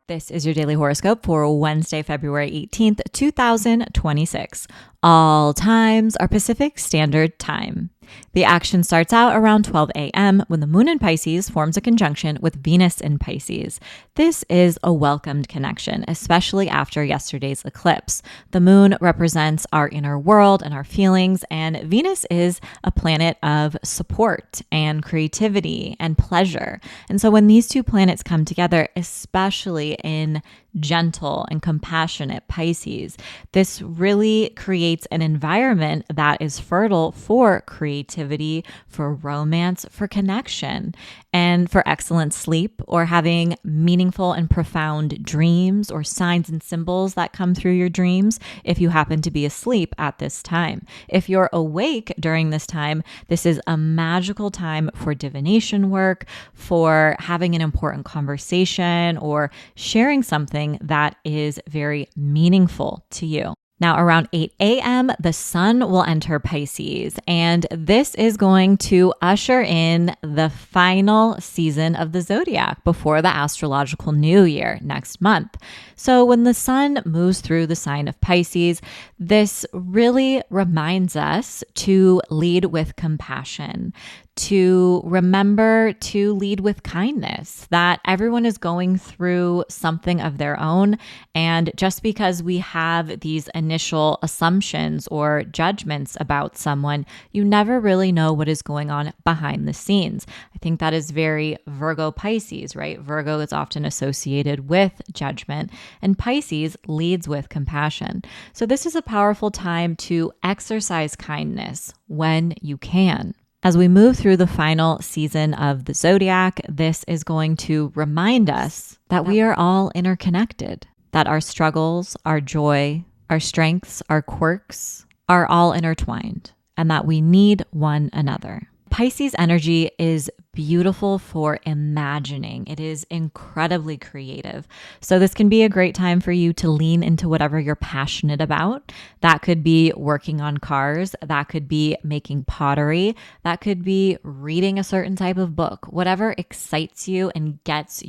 This is your daily horoscope for Wednesday, February 18th, 2026. All times are Pacific Standard Time. The action starts out around 12 a.m. when the moon in Pisces forms a conjunction with Venus in Pisces. This is a welcomed connection, especially after yesterday's eclipse. The moon represents our inner world and our feelings, and Venus is a planet of support and creativity and pleasure. And so when these two planets come together, especially in gentle and compassionate Pisces, this really creates an environment that is fertile for creativity, for romance, for connection, and for excellent sleep or having meaningful and profound dreams or signs and symbols that come through your dreams if you happen to be asleep at this time. If you're awake during this time, this is a magical time for divination work, for having an important conversation or sharing something that is very meaningful to you. Now, around 8 a.m., the sun will enter Pisces, and this is going to usher in the final season of the zodiac before the astrological new year next month. So when the sun moves through the sign of Pisces, this really reminds us to lead with compassion, to remember to lead with kindness, that everyone is going through something of their own. And just because we have these initial assumptions or judgments about someone, you never really know what is going on behind the scenes. I think that is very Virgo Pisces, right? Virgo is often associated with judgment, and Pisces leads with compassion. So this is a powerful time to exercise kindness when you can. As we move through the final season of the zodiac, this is going to remind us that we are all interconnected, that our struggles, our joy, our strengths, our quirks are all intertwined, and that we need one another. Pisces energy is beautiful for imagining. It is incredibly creative. So this can be a great time for you to lean into whatever you're passionate about. That could be working on cars. That could be making pottery. That could be reading a certain type of book. Whatever excites you and gets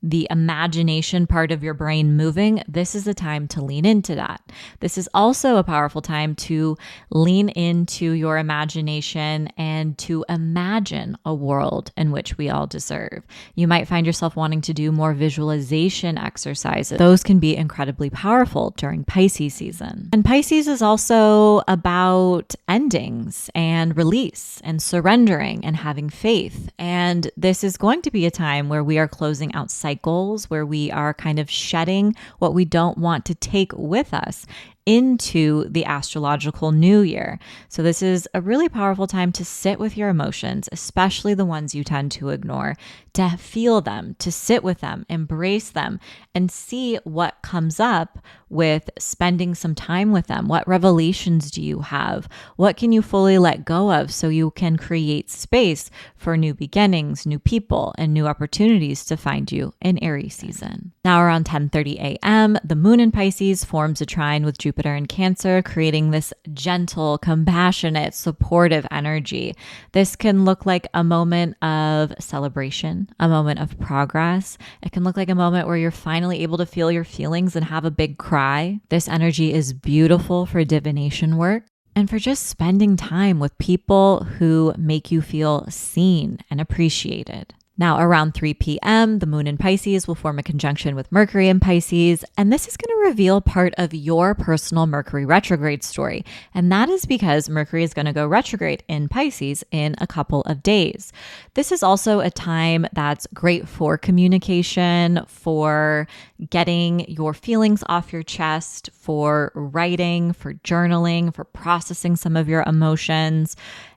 the imagination part of your brain moving, this is a time to lean into that. This is also a powerful time to lean into your imagination and to imagine a world in which we all deserve. You might find yourself wanting to do more visualization exercises. Those can be incredibly powerful during Pisces season. And Pisces is also about endings and release and surrendering and having faith. And this is going to be a time where we are closing out cycles, where we are kind of shedding what we don't want to take with us into the astrological new year. So this is a really powerful time to sit with your emotions, especially the ones you tend to ignore, to feel them, to sit with them, embrace them, and see what comes up with spending some time with them. What revelations do you have? What can you fully let go of so you can create space for new beginnings, new people, and new opportunities to find you in Aries season? Now around 10:30 a.m., the moon in Pisces forms a trine with Jupiter in Cancer, creating this gentle, compassionate, supportive energy. This can look like a moment of celebration, a moment of progress. It can look like a moment where you're finally able to feel your feelings and have a big cry. This energy is beautiful for divination work and for just spending time with people who make you feel seen and appreciated. Now, around 3 p.m., the moon in Pisces will form a conjunction with Mercury in Pisces, and this is going to reveal part of your personal Mercury retrograde story. And that is because Mercury is going to go retrograde in Pisces in a couple of days. This is also a time that's great for communication, for getting your feelings off your chest, for writing, for journaling, for processing some of your emotions,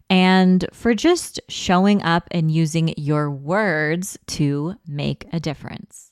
and for just showing up and using your words to make a difference.